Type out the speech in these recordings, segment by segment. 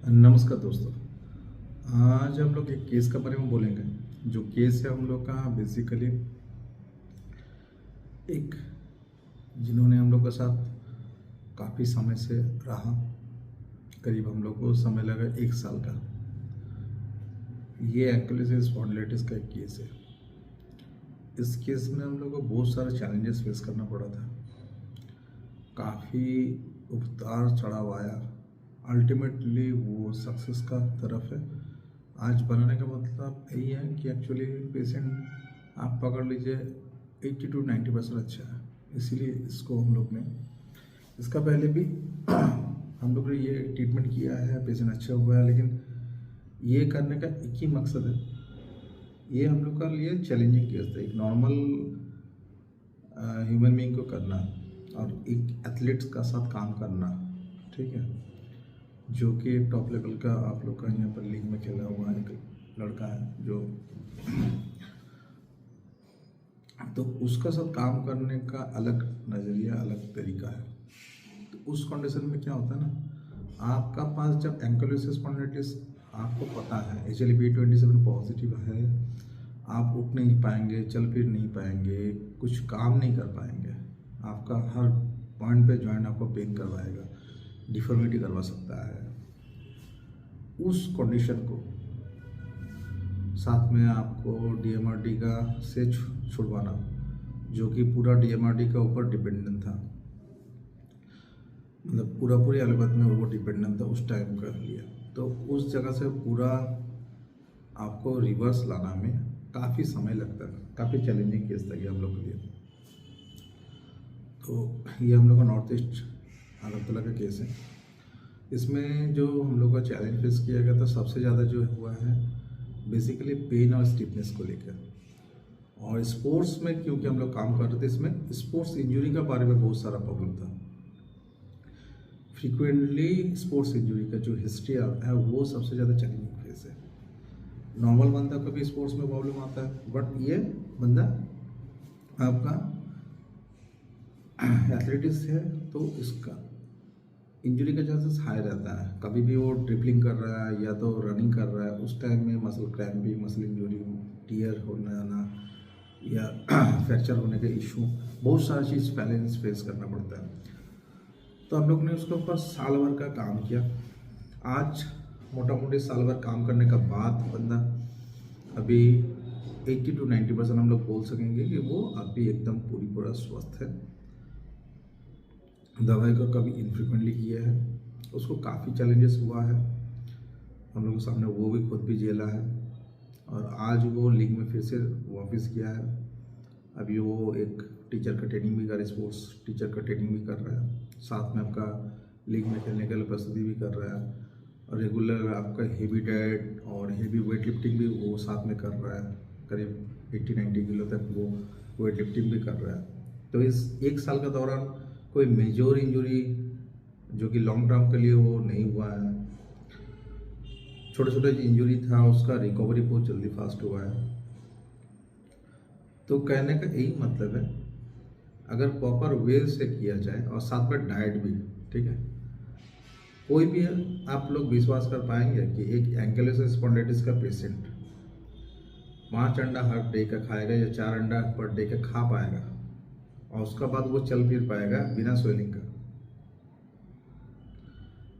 नमस्कार दोस्तों। आज हम लोग एक केस के बारे में बोलेंगे। जो केस है हम लोग का बेसिकली एक जिन्होंने हम लोग के साथ काफ़ी समय से रहा। करीब हम लोग को समय लगा 1 साल का। ये एंकाइलोसिस स्पॉन्डिलाइटिस का एक केस है। इस केस में हम लोग को बहुत सारे चैलेंजेस फेस करना पड़ा था। काफ़ी उतार चढ़ाव आया। अल्टीमेटली वो सक्सेस का तरफ है। आज बनाने का मतलब यही है कि एक्चुअली पेशेंट आप पकड़ लीजिए 80 to 90% अच्छा है। इसीलिए इसको हम लोग ने इसका पहले भी हम लोग ने ये ट्रीटमेंट किया है, पेशेंट अच्छा हुआ है। लेकिन ये करने का एक ही मकसद है, ये हम लोग का लिए चैलेंजिंग केस था। एक नॉर्मल ह्यूमन बीइंग को करना और एक एथलीट्स का साथ काम करना, ठीक है, जो कि एक टॉप लेवल का आप लोग का यहाँ पर लीग में खेला हुआ एक लड़का है जो तो उसका साथ काम करने का अलग नज़रिया, अलग तरीका है। तो उस कंडीशन में क्या होता है ना, आपका पास जब एंकाइलोसिस स्पॉन्डिलाइटिस आपको पता है HLA-B27 पॉजिटिव है, आप उठ नहीं पाएंगे, चल फिर नहीं पाएंगे, कुछ काम नहीं कर पाएंगे। आपका हर पॉइंट पे जॉइंट आपको पेन करवाएगा, डिफॉर्मिटी करवा सकता है। उस कंडीशन को साथ में आपको DMRD का से छुड़वाना, जो कि पूरा DMRD का ऊपर डिपेंडेंट था, मतलब पूरी एलोपैथ में वो डिपेंडेंट था उस टाइम का लिए। तो उस जगह से पूरा आपको रिवर्स लाना में काफ़ी समय लगता है। काफ़ी चैलेंजिंग केस था ये हम लोग के लिए। तो ये हम लोग का नॉर्थ ईस्ट अगरतला का केस है। इसमें जो हम लोग का चैलेंज फेस किया गया था सबसे ज़्यादा जो हुआ है बेसिकली पेन और स्टिफनेस को लेकर। और स्पोर्ट्स में क्योंकि हम लोग काम कर रहे थे, इसमें स्पोर्ट्स इंजरी का बारे में बहुत सारा प्रॉब्लम था। फ्रीक्वेंटली स्पोर्ट्स इंजरी का जो हिस्ट्री है वो सबसे ज़्यादा चैलेंजिंग फेस है। नॉर्मल बंदा को भी स्पोर्ट्स में प्रॉब्लम आता है, बट ये बंदा आपका एथलेटिक्स है तो इसका इंजरी का चांसेस हाई रहता है। कभी भी वो ड्रिबलिंग कर रहा है या तो रनिंग कर रहा है, उस टाइम में muscle cramping, muscle injury, tear होने आना या फ्रैक्चर होने के इशू, बहुत सारी चीज़ पहले फेस करना पड़ता है। तो हम लोग ने उसके ऊपर साल भर का काम किया। आज मोटा मोटी साल भर काम करने का बाद बंदा अभी 80 to 90% हम लोग बोल सकेंगे कि वो अभी एकदम पूरा स्वस्थ है। दवाई का कभी इनफ्रिक्वेंटली किया है, उसको काफ़ी चैलेंजेस हुआ है, हम लोग के सामने वो भी खुद भी झेला है। और आज वो लीग में फिर से वापस किया है। अभी वो एक टीचर का ट्रेनिंग भी कर रहा है, स्पोर्ट्स टीचर का ट्रेनिंग भी कर रहा है, साथ में आपका लीग में खेलने के लिए प्रस्तुति भी कर रहा है। और रेगुलर आपका हेवी डाइट और हेवी वेट लिफ्टिंग भी वो साथ में कर रहा है। करीब 80-90 किलो तक वो वेट लिफ्टिंग भी कर रहा है। तो इस 1 साल के दौरान कोई मेजर इंजरी जो कि लॉन्ग टर्म के लिए वो नहीं हुआ है। छोटे छोटे इंजरी था, उसका रिकवरी बहुत जल्दी फास्ट हुआ है। तो कहने का यही मतलब है, अगर प्रॉपर वे से किया जाए और साथ में डाइट भी, ठीक है, कोई भी आप लोग विश्वास कर पाएंगे कि एक एंकाइलोसिस स्पॉन्डिलाइटिस का पेशेंट 5 अंडा हर डे का खाएगा या 4 अंडा पर डे का खा पाएगा और उसका बाद वो चल फिर पाएगा बिना स्वेलिंग का?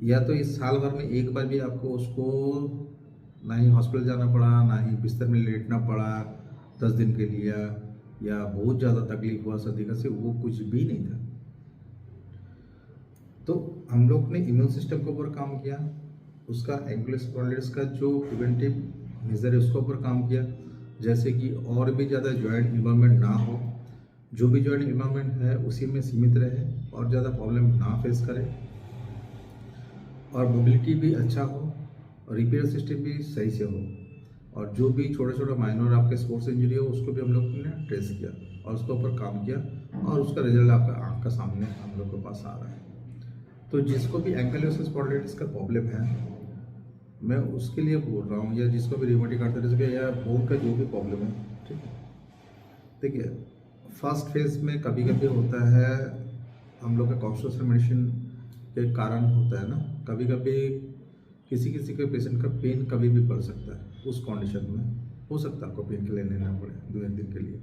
या तो इस साल भर में एक बार भी आपको उसको ना ही हॉस्पिटल जाना पड़ा, ना ही बिस्तर में लेटना पड़ा 10 दिन के लिए, या बहुत ज़्यादा तकलीफ हुआ सर्दी का, से वो कुछ भी नहीं था। तो हम लोग ने इम्यून सिस्टम के ऊपर काम किया, उसका एंकाइलोसिस स्पॉन्डिलाइटिस का जो प्रिवेंटिव मेजर है उसके ऊपर काम किया, जैसे कि और भी ज़्यादा जॉइंट इन्वॉल्वमेंट ना हो, जो भी जॉइंट इन्वॉल्वमेंट है उसी में सीमित रहे और ज़्यादा प्रॉब्लम ना फेस करे, और मोबिलिटी भी अच्छा हो और रिपेयर सिस्टम भी सही से हो, और जो भी छोटे छोटे माइनर आपके स्पोर्ट्स इंजरी हो उसको भी हम लोग ने ट्रेस किया और उसके ऊपर काम किया, और उसका रिजल्ट आपका आँख का सामने हम लोग के पास आ रहा है। तो जिसको भी एंकाइलोसिस स्पॉन्डिलाइटिस का प्रॉब्लम है, मैं उसके लिए बोल रहा हूँ, या जिसको भी रिमेटिक आर्थराइटिस का या बोन का जो भी प्रॉब्लम है, ठीक है, देखिए फर्स्ट फेज में कभी कभी होता है हम लोग का कॉन्स्टिट्यूशनल मेडिसिन के कारण होता है ना, कभी कभी किसी किसी के पेशेंट का पेन कभी भी बढ़ सकता है, उस कंडीशन में हो सकता है आपको पेन के लिए लेना पड़े 2 दिन के लिए,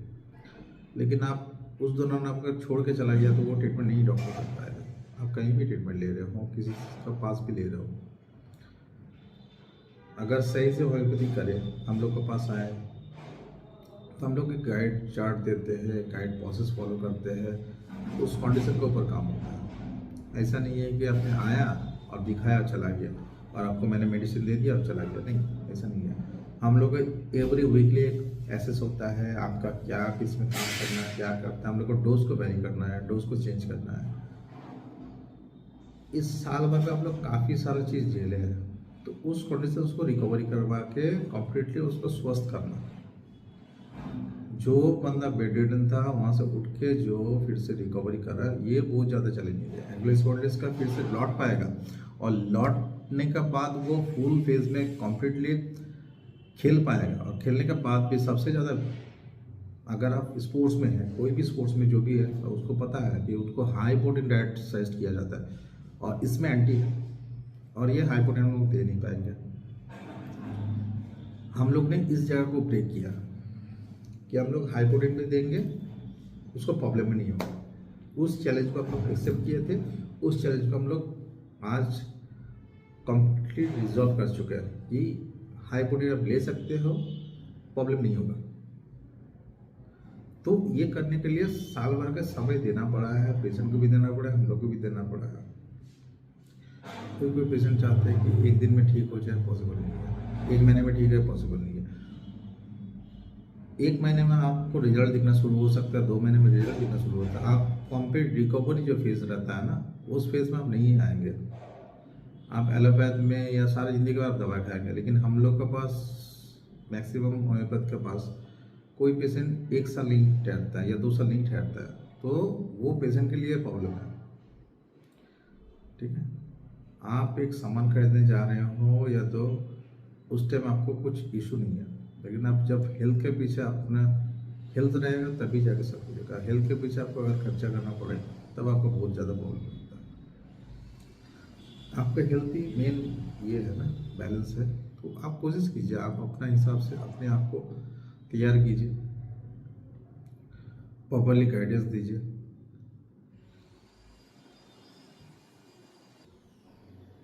लेकिन आप उस दौरान आपका छोड़ के चला गया तो वो ट्रीटमेंट नहीं डॉक्टर कर पाएगा। आप कहीं भी ट्रीटमेंट ले रहे हो, किसी का पास भी ले रहे हो, अगर सही से होम्योपैथी करें, हम लोग के पास आए तो हम लोग एक गाइड चार्ट देते हैं, गाइड प्रोसेस फॉलो करते हैं, उस कंडीशन के ऊपर काम होता है। ऐसा नहीं है कि आपने आया और दिखाया चला गया और आपको मैंने मेडिसिन दे दिया और चला गया, नहीं, ऐसा नहीं है। हम लोग का एवरी वीकली एक एसेस होता है, आपका क्या किस में काम करना है, क्या करता है, हम लोग को डोज को वेरी करना है, डोज को चेंज करना है। इस साल भर में हम लोग काफ़ी सारा चीज़ झेले हैं, तो उस कंडीशन उसको रिकवरी करवा के कम्प्लीटली उसको स्वस्थ करना। जो बंदा बेड रिडन था वहाँ से उठ के जो फिर से रिकवरी कर रहा है, ये बहुत ज़्यादा चैलेंजिंग है। एंग्लो स्पॉन्डिलोसिस का फिर से लौट पाएगा और लौटने का बाद वो फुल फेज में कम्प्लीटली खेल पाएगा, और खेलने के बाद भी सबसे ज़्यादा अगर आप स्पोर्ट्स में हैं, कोई भी स्पोर्ट्स में जो भी है, तो उसको पता है कि उसको हाई प्रोटीन डाइट सजेस्ट किया जाता है, और इसमें एंटी है, और ये हाई प्रोटीन हम लोग दे नहीं पाएंगे। हम लोग ने इस जगह को ब्रेक किया कि हम लोग हाई प्रोटीन में देंगे, उसको प्रॉब्लम में नहीं होगा। उस चैलेंज को हम लोग एक्सेप्ट किए थे, उस चैलेंज को हम लोग आज कंप्लीट रिजॉल्व कर चुके हैं कि हाई प्रोटीन आप ले सकते हो, प्रॉब्लम नहीं होगा। तो ये करने के लिए साल भर का समय देना पड़ा है, पेशेंट को भी देना पड़ा है, हम लोग को भी देना पड़ा है। कोई पेशेंट चाहते हैं कि एक दिन में ठीक हो जाए, पॉसिबल नहीं है। 1 महीने में ठीक है, पॉसिबल नहीं है। 1 महीने में आपको रिजल्ट दिखना शुरू हो सकता है, 2 महीने में रिजल्ट दिखना शुरू होता है। आप कंप्लीट रिकवरी जो फेज रहता है ना, उस फेज में आप नहीं आएंगे। आप एलोपैथ में या सारी ज़िंदगी के बाद दवा खाएंगे, लेकिन हम लोग के पास मैक्सिमम होम्योपैथ के पास कोई पेशेंट 1 साल नहीं ठहरता है या 2 साल नहीं ठहरता है, तो वो पेशेंट के लिए प्रॉब्लम है। ठीक है, आप एक सामान खरीदने जा रहे हो या तो उस टाइम आपको कुछ इशू नहीं है, लेकिन आप जब हेल्थ के पीछे अपना हेल्थ रहेगा तभी जाके सब कुछ होगा। हेल्थ के पीछे आपको अगर खर्चा करना पड़े तब आपको बहुत ज़्यादा प्रॉब्लम होता है। आपका हेल्थ ही मेन ये है ना, बैलेंस है। तो आप कोशिश कीजिए, आप अपना हिसाब से अपने आप को तैयार कीजिए, प्रॉपरली गाइडेंस दीजिए।